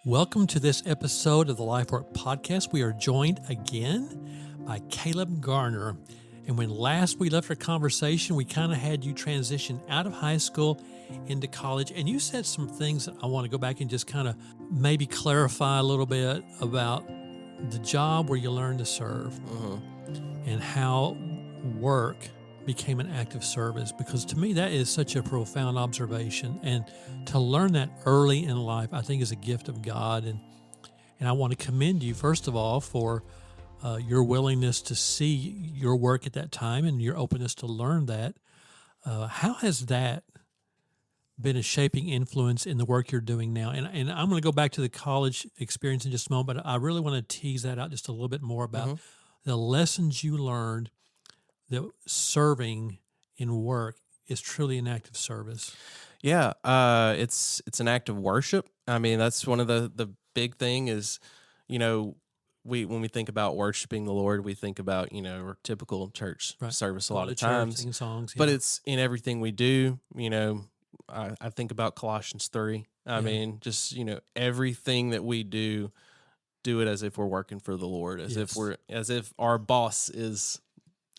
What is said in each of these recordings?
Welcome to this episode of the Life Work Podcast. We are joined again by Caleb Garner. And when last we left our conversation, we kind of had you transition out of high school into college. And you said some things that I want to go back and just kind of maybe clarify a little bit about the job where you learn to serve and how work became an act of service, because to me that is such a profound observation, and to learn that early in life I think is a gift of God. And I want to commend you first of all for your willingness to see your work at that time and your openness to learn that. How has that been a shaping influence in the work you're doing now? And I'm going to go back to the college experience in just a moment, but I really want to tease that out just a little bit more about the lessons you learned that serving in work is truly an act of service. Yeah, it's an act of worship. I mean, that's one of the big thing is, when we think about worshiping the Lord, we think about, our typical church service a lot of times. Singing songs, but it's in everything we do. I think about Colossians 3. I mean, just, everything that we do it as if we're working for the Lord, as if our boss is,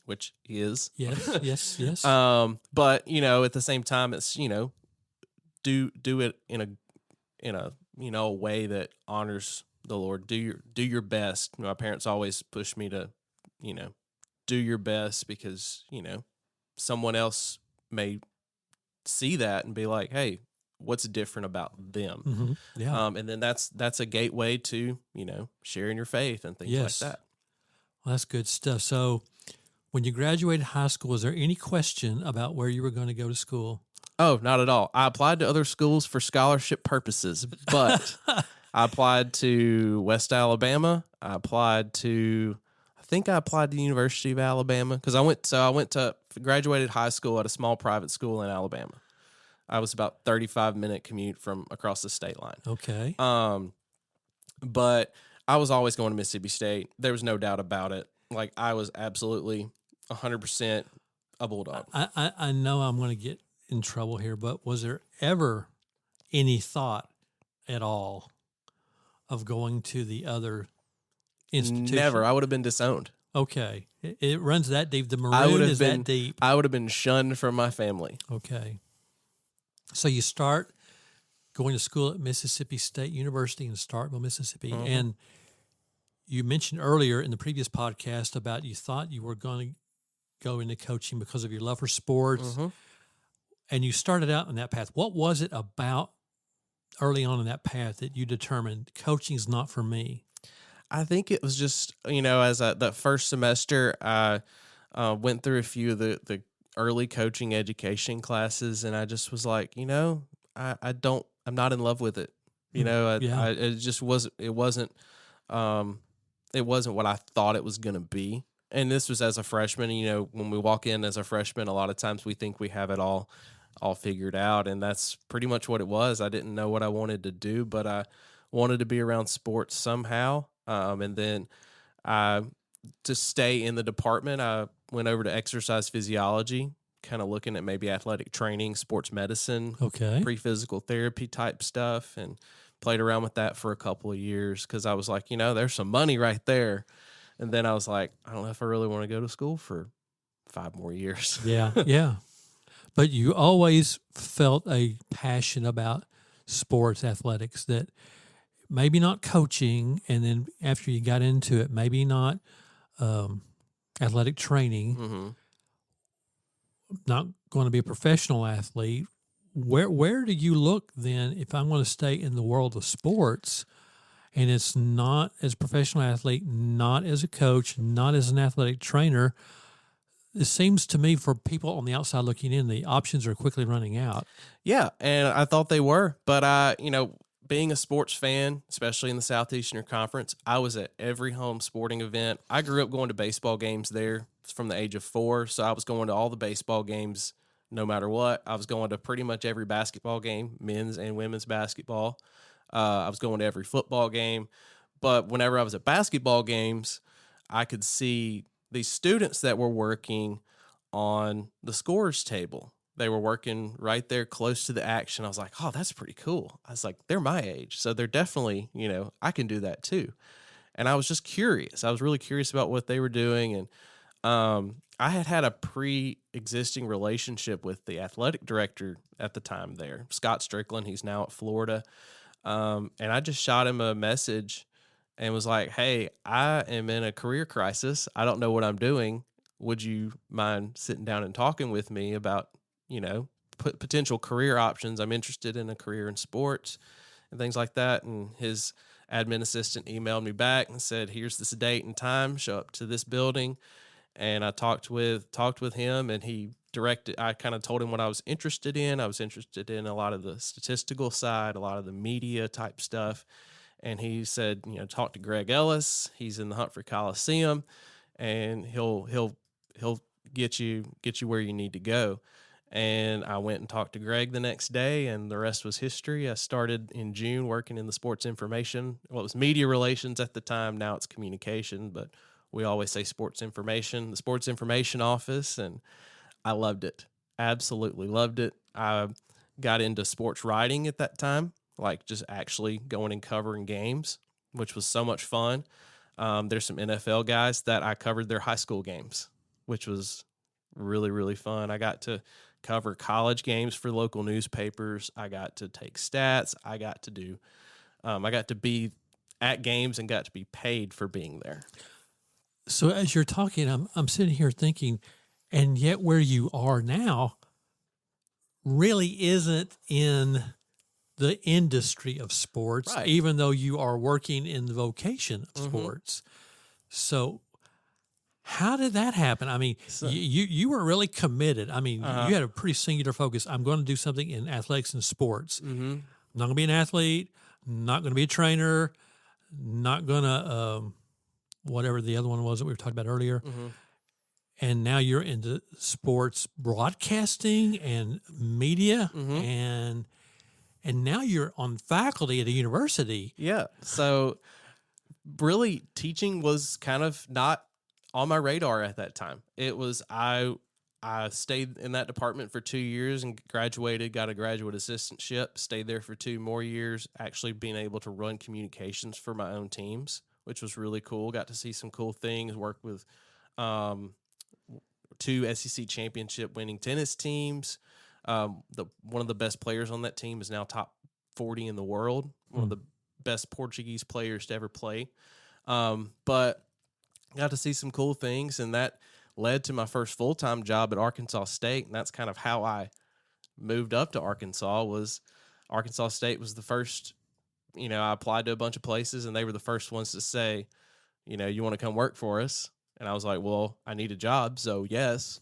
which he is. Yes. But at the same time, it's do it in a way that honors the Lord. Do your best. My parents always push me to do your best, because someone else may see that and be like, hey, what's different about them? And then that's a gateway to sharing your faith and things like that. Well, that's good stuff. So when you graduated high school, was there any question about where you were going to go to school? Oh, not at all. I applied to other schools for scholarship purposes, but I applied to West Alabama. I applied to the University of Alabama, because I graduated high school at a small private school in Alabama. I was about 35-minute commute from across the state line. Okay. But I was always going to Mississippi State. There was no doubt about it. Like, I was absolutely 100% a Bulldog. I know I'm going to get in trouble here, but was there ever any thought at all of going to the other institution? Never. I would have been disowned. Okay. It runs that deep. The maroon is that deep. I would have been shunned from my family. Okay. So you start going to school at Mississippi State University in Starkville, Mississippi, and you mentioned earlier in the previous podcast about you thought you were going to go into coaching because of your love for sports, and you started out on that path. What was it about early on in that path that you determined coaching's not for me? I think it was just, as that first semester, I went through a few of the early coaching education classes, and I just was like, I'm not in love with it. It wasn't what I thought it was going to be. And this was as a freshman. When we walk in as a freshman, a lot of times we think we have it all figured out, and that's pretty much what it was. I didn't know what I wanted to do, but I wanted to be around sports somehow. And then to stay in the department, I went over to exercise physiology, kind of looking at maybe athletic training, sports medicine, pre-physical therapy type stuff, and played around with that for a couple of years, because I was like, there's some money right there. And then I was like, I don't know if I really want to go to school for 5 more years. Yeah. But you always felt a passion about sports athletics, that maybe not coaching, and then after you got into it, maybe not athletic training, not going to be a professional athlete. Where do you look then if I want to stay in the world of sports, and it's not as a professional athlete, not as a coach, not as an athletic trainer? It seems to me, for people on the outside looking in, the options are quickly running out. Yeah, and I thought they were. But, being a sports fan, especially in the Southeastern Conference, I was at every home sporting event. I grew up going to baseball games there from the age of 4, so I was going to all the baseball games no matter what. I was going to pretty much every basketball game, men's and women's basketball. I was going to every football game. But whenever I was at basketball games, I could see these students that were working on the scorer's table. they were working right there close to the action. I was like, oh, that's pretty cool. I was like, they're my age, so they're definitely, I can do that too. And I was just curious. I was really curious about what they were doing. And I had a pre-existing relationship with the athletic director at the time there, Scott Strickland. He's now at Florida. And I just shot him a message and was like, hey, I am in a career crisis. I don't know what I'm doing. Would you mind sitting down and talking with me about, potential career options? I'm interested in a career in sports and things like that. And his admin assistant emailed me back and said, here's this date and time, show up to this building. And I talked with him, and I kind of told him what I was interested in. I was interested in a lot of the statistical side, a lot of the media type stuff. And he said, talk to Greg Ellis. He's in the Humphrey Coliseum, and he'll get you where you need to go. And I went and talked to Greg the next day, and the rest was history. I started in June working in the sports information. Well, it was media relations at the time. Now it's communication, but we always say sports information, the sports information office. And I loved it. Absolutely loved it. I got into sports writing at that time, like just actually going and covering games, which was so much fun. There's some NFL guys that I covered their high school games, which was really, really fun. I got to cover college games for local newspapers. I got to take stats. I got to be at games and got to be paid for being there. So as you're talking, I'm sitting here thinking, and yet where you are now really isn't in the industry of sports, Right. even though you are working in the vocation of sports. So how did that happen? I mean, you were really committed. I mean, you had a pretty singular focus. I'm going to do something in athletics and sports. I'm not going to be an athlete, not going to be a trainer, not going to whatever the other one was that we were talking about earlier. And now you're into sports broadcasting and media, and now you're on faculty at a university. Yeah. So really teaching was kind of not on my radar at that time. It was, I stayed in that department for 2 years and graduated, got a graduate assistantship, stayed there for 2 more years, actually being able to run communications for my own teams, which was really cool. Got to see some cool things, work with 2 SEC championship winning tennis teams. One of the best players on that team is now top 40 in the world, one of the best Portuguese players to ever play. But got to see some cool things, and that led to my first full-time job at Arkansas State, and that's kind of how I moved up to Arkansas. Arkansas State was the first, I applied to a bunch of places, and they were the first ones to say, you want to come work for us? And I was like, well, I need a job, so yes.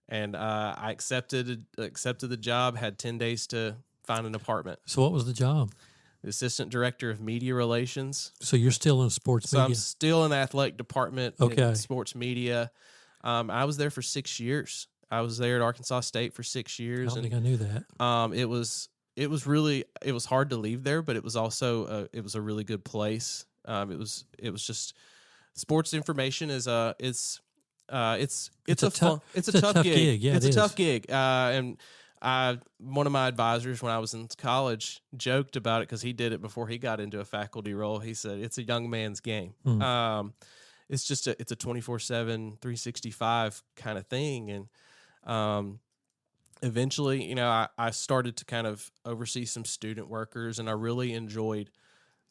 And I accepted the job, had 10 days to find an apartment. So what was the job? The assistant director of media relations. So you're still in sports media? I'm still in the athletic department in sports media. I was there for 6 years. I was there at Arkansas State for 6 years. I don't think I knew that. It was hard to leave there, but it was also it was a really good place. It was just sports information is it's a tough gig. Yeah, it's a tough gig. And one of my advisors when I was in college joked about it because he did it before he got into a faculty role. He said it's a young man's game. It's just it's a 24/7, 365 kind of thing. And eventually, I started to kind of oversee some student workers, and I really enjoyed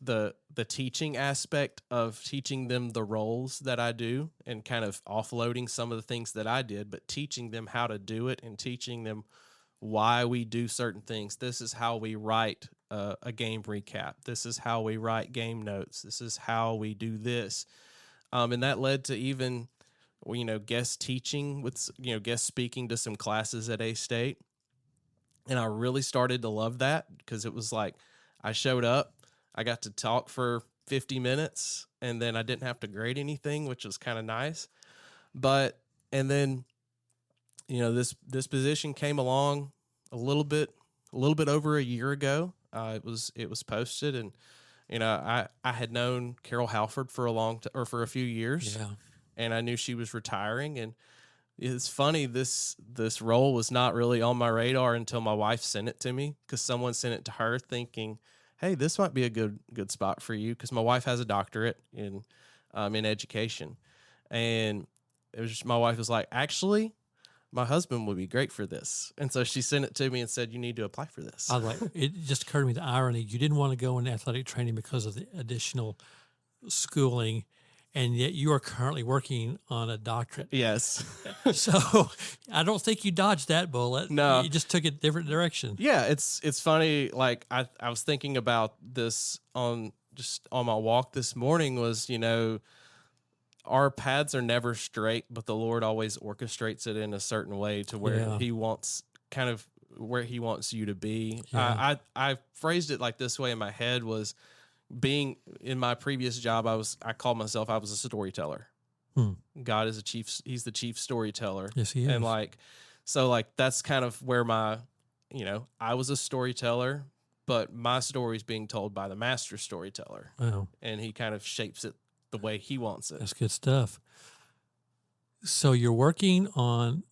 the teaching aspect of teaching them the roles that I do and kind of offloading some of the things that I did, but teaching them how to do it and teaching them why we do certain things. This is how we write a game recap. This is how we write game notes. This is how we do this. And that led to even, guest teaching with, guest speaking to some classes at A-State. And I really started to love that because it was like I showed up, I got to talk for 50 minutes, and then I didn't have to grade anything, which was kind of nice. And then this position came along a little bit over a year ago. It was posted, and I had known Carol Halford for for a few years, and I knew she was retiring, and It's funny. This role was not really on my radar until my wife sent it to me, because someone sent it to her thinking, "Hey, this might be a good spot for you," because my wife has a doctorate in education, and it was just, my wife was like, "Actually, my husband would be great for this," and so she sent it to me and said, "You need to apply for this." I was like, it just occurred to me the irony. You didn't want to go into athletic training because of the additional schooling, and yet you are currently working on a doctorate. Yes. So I don't think you dodged that bullet. No. You just took it a different direction. Yeah, it's funny. Like I was thinking about this on my walk this morning. Was, our paths are never straight, but the Lord always orchestrates it in a certain way to where He wants where He wants you to be. Yeah. I phrased it like this way in my head: was being in my previous job, I called myself, I was a storyteller. God is He's the chief storyteller. Yes, He is. And so that's kind of where I was a storyteller, but my story is being told by the master storyteller. Wow. And He kind of shapes it the way He wants it. That's good stuff. So you're working on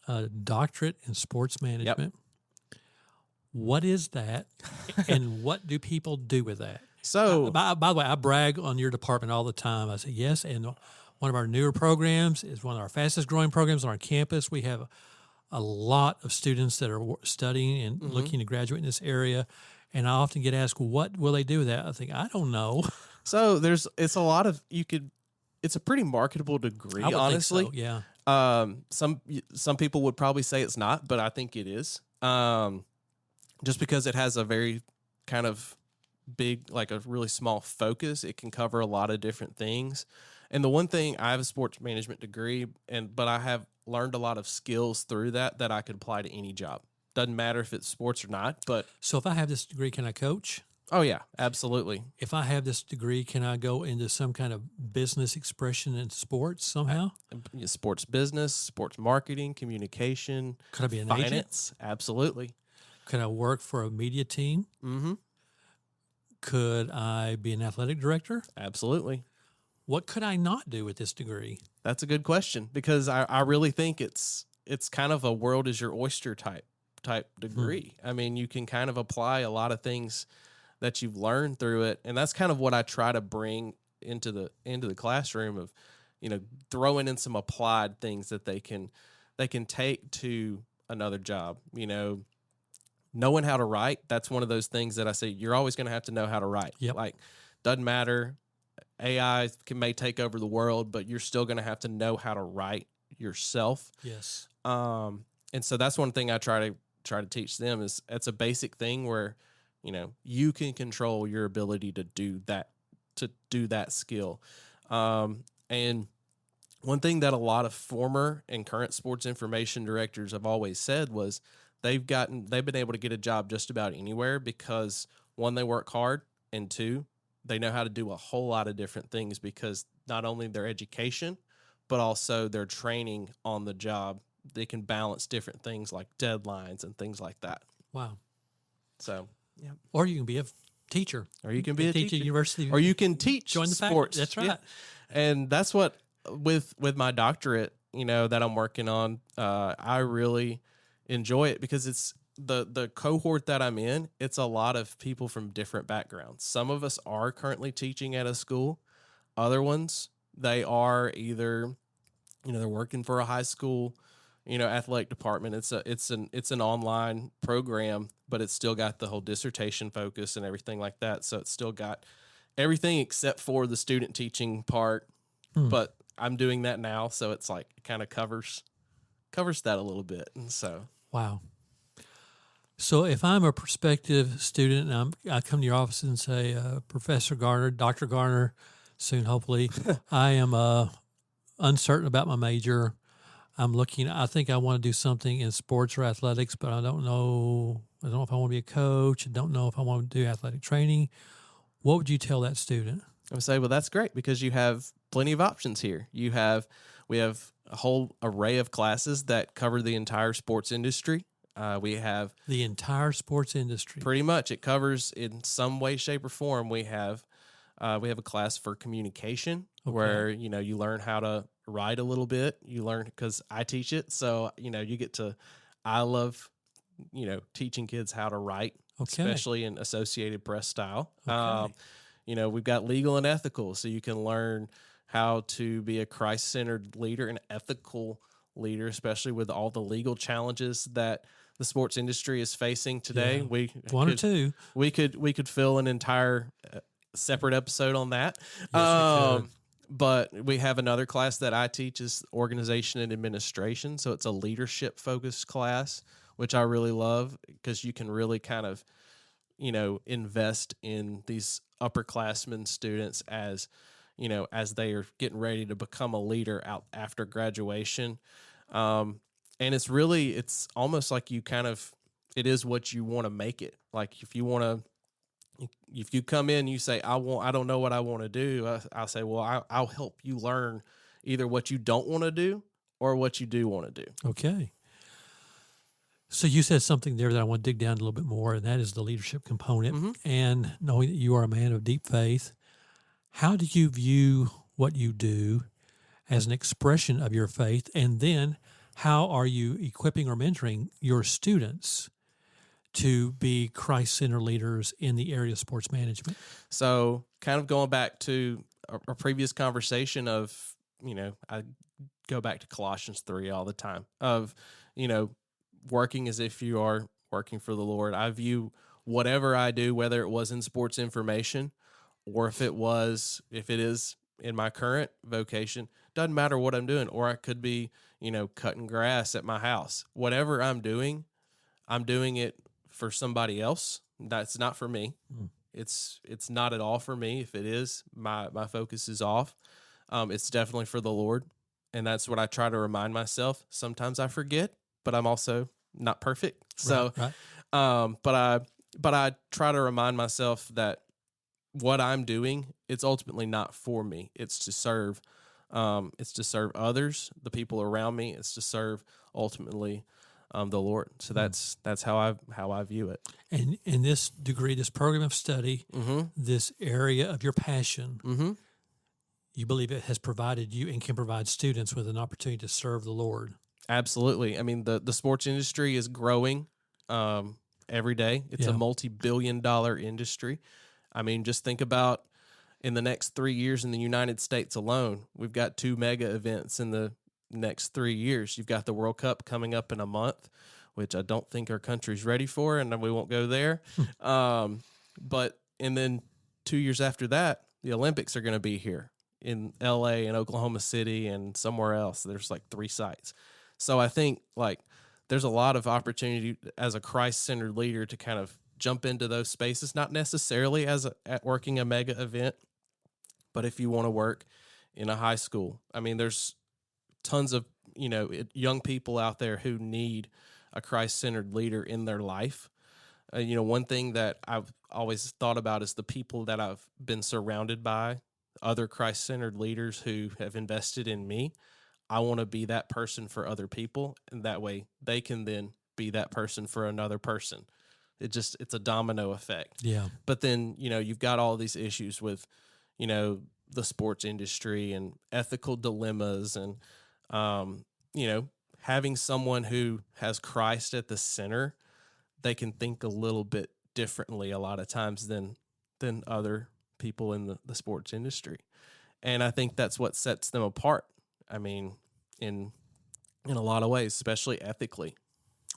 a doctorate in sports management. Yep. What is that, and what do people do with that? So, by the way, I brag on your department all the time. I say yes, and one of our newer programs is one of our fastest growing programs on our campus. We have a lot of students that are studying and looking to graduate in this area, and I often get asked, "What will they do with that?" I think, I don't know. So it's a lot of it's a pretty marketable degree, I would honestly. think so, yeah. Some people would probably say it's not, but I think it is. Just because it has a very kind of big, like a really small focus, it can cover a lot of different things. And the one thing, I have a sports management degree, but I have learned a lot of skills through that I could apply to any job. Doesn't matter if it's sports or not. But so if I have this degree, can I coach? Oh yeah, absolutely. If I have this degree, can I go into some kind of business expression in sports somehow? Sports business, sports marketing, communication. Could I be an finance? agent? Absolutely. Could I work for a media team? Mm-hmm. Could I be an athletic director? Absolutely. What could I not do with this degree? That's a good question, because I really think it's kind of a world is your oyster type degree. I mean, you can kind of apply a lot of things that you've learned through it, and that's kind of what I try to bring into the classroom of, throwing in some applied things that they can take to another job. Knowing how to write, that's one of those things that I say you're always going to have to know how to write. Yep. Like, doesn't matter. AI may take over the world, but you're still going to have to know how to write yourself. Yes. And so that's one thing I try to teach them, is it's a basic thing where, you can control your ability to do that skill. And one thing that a lot of former and current sports information directors have always said was they've been able to get a job just about anywhere because, one, they work hard, and two, they know how to do a whole lot of different things, because not only their education, but also their training on the job, they can balance different things like deadlines and things like that. Wow. So, yeah. Or you can be a teacher. Or you can be a teacher at university. Or you can teach join the sports. Faculty. That's right. Yeah. And that's what, with my doctorate, that I'm working on, I really enjoy it, because it's the cohort that I'm in. It's a lot of people from different backgrounds. Some of us are currently teaching at a school. Other ones, they are either, they're working for a high school, athletic department. It's an online program, but it's still got the whole dissertation focus and everything like that. So it's still got everything except for the student teaching part. But I'm doing that now, so it's like it kind of covers that a little bit. And so, wow. So if I'm a prospective student and I come to your office and say, Professor Garner, Dr. Garner, soon hopefully, I am uncertain about my major. I think I want to do something in sports or athletics, but I don't know if I want to be a coach. I don't know if I want to do athletic training. What would you tell that student? I would say, well, that's great, because you have plenty of options here. We have a whole array of classes that cover the entire sports industry. We have the entire sports industry. Pretty much, it covers in some way, shape, or form. We have a class for communication, where you learn how to write a little bit. You learn because I teach it. So, I love, teaching kids how to write, Okay. especially in Associated Press style. Okay. We've got legal and ethical, so you can learn how to be a Christ-centered leader, an ethical leader, especially with all the legal challenges that the sports industry is facing today. Yeah. One or two. We could fill an entire separate episode on that. Yes, we could. But we have another class that I teach is organization and administration. So it's a leadership focused class, which I really love because you can really kind of, invest in these upperclassmen students as they are getting ready to become a leader out after graduation. And it's almost like it is what you want to make it. Like if you come in, you say, I don't know what I want to do. I'll say, well, I'll help you learn either what you don't want to do or what you do want to do. Okay. So you said something there that I want to dig down a little bit more, and that is the leadership component. Mm-hmm. And knowing that you are a man of deep faith, how do you view what you do as an expression of your faith? And then how are you equipping or mentoring your students to be Christ-centered leaders in the area of sports management? So kind of going back to a previous conversation of, I go back to Colossians 3 all the time of, working as if you are working for the Lord. I view whatever I do, whether it was in sports information or if it is in my current vocation, doesn't matter what I'm doing. Or I could be, cutting grass at my house. Whatever I'm doing it for somebody else. That's not for me. Mm. It's not at all for me. If it is, my focus is off. It's definitely for the Lord. And that's what I try to remind myself. Sometimes I forget, but I'm also not perfect. So, right. But I try to remind myself that what I'm doing, it's ultimately not for me. It's to serve. It's to serve others, the people around me. It's to serve ultimately the Lord. So that's how I view it. And in this degree, this program of study, mm-hmm. this area of your passion, mm-hmm. you believe it has provided you and can provide students with an opportunity to serve the Lord. Absolutely. I mean, the sports industry is growing every day. It's a multibillion-dollar industry. I mean, just think about in the next 3 years in the United States alone, we've got 2 mega events in the next 3 years. You've got the World Cup coming up in a month, which I don't think our country's ready for, and we won't go there. And then 2 years after that, the Olympics are going to be here in LA and Oklahoma City and somewhere else. There's like 3 sites. So I think there's a lot of opportunity as a Christ-centered leader to kind of jump into those spaces, not necessarily at working a mega event, but if you want to work in a high school. I mean, there's tons of, young people out there who need a Christ-centered leader in their life. One thing that I've always thought about is the people that I've been surrounded by, other Christ-centered leaders who have invested in me. I want to be that person for other people, and that way they can then be that person for another person. It's a domino effect. Yeah. But then, you've got all these issues with, the sports industry and ethical dilemmas and, having someone who has Christ at the center, they can think a little bit differently a lot of times than other people in the sports industry. And I think that's what sets them apart. I mean, in a lot of ways, especially ethically.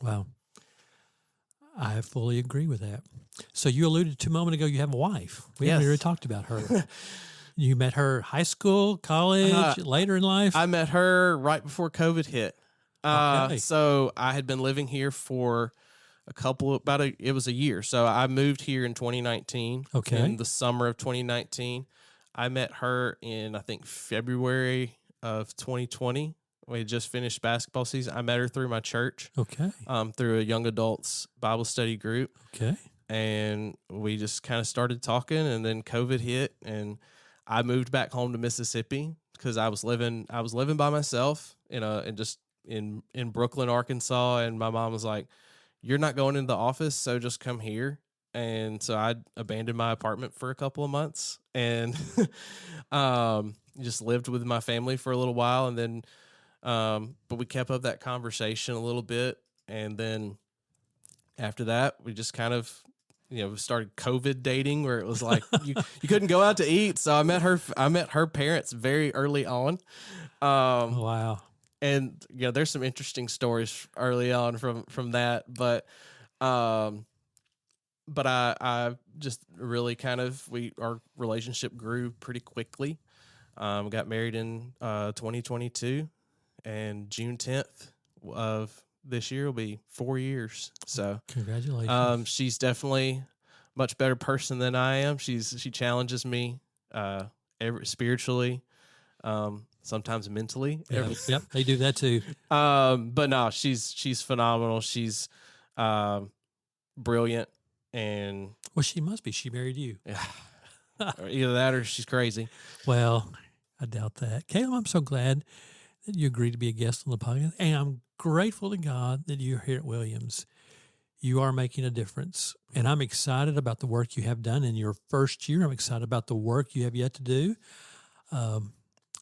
Wow. I fully agree with that. So you alluded to a moment ago you have a wife. We haven't really talked about her. You met her high school, college, later in life? I met her right before COVID hit. Okay. So I had been living here for it was a year. So I moved here in 2019. Okay. In the summer of 2019. I met her in, I think, February of 2020. We had just finished basketball season. I met her through my church. Okay. Through a young adults Bible study group. Okay. And we just kind of started talking, and then COVID hit, and I moved back home to Mississippi because I was living by myself in Brooklyn, Arkansas, and my mom was like, "You're not going into the office, so just come here." And so I abandoned my apartment for a couple of months and just lived with my family for a little while. And then, but we kept up that conversation a little bit. And then after that, we just kind of, started COVID dating, where it was like you couldn't go out to eat. So I met her parents very early on. Wow. And there's some interesting stories early on from that, but I just really our relationship grew pretty quickly. Got married in 2022, and June 10th of this year will be 4 years. So congratulations. She's definitely a much better person than I am. She challenges me spiritually, sometimes mentally. Yep, they do that too. But no, she's phenomenal. She's brilliant. And well, she must be. She married you. Yeah. Either that or she's crazy. Well, I doubt that. Caleb, I'm so glad that you agreed to be a guest on the podcast. And I'm grateful to God that you're here at Williams. You are making a difference. And I'm excited about the work you have done in your first year. I'm excited about the work you have yet to do.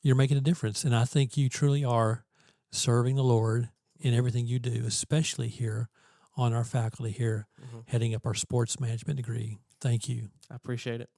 You're making a difference. And I think you truly are serving the Lord in everything you do, especially here on our faculty here, heading up our sports management degree. Thank you. I appreciate it.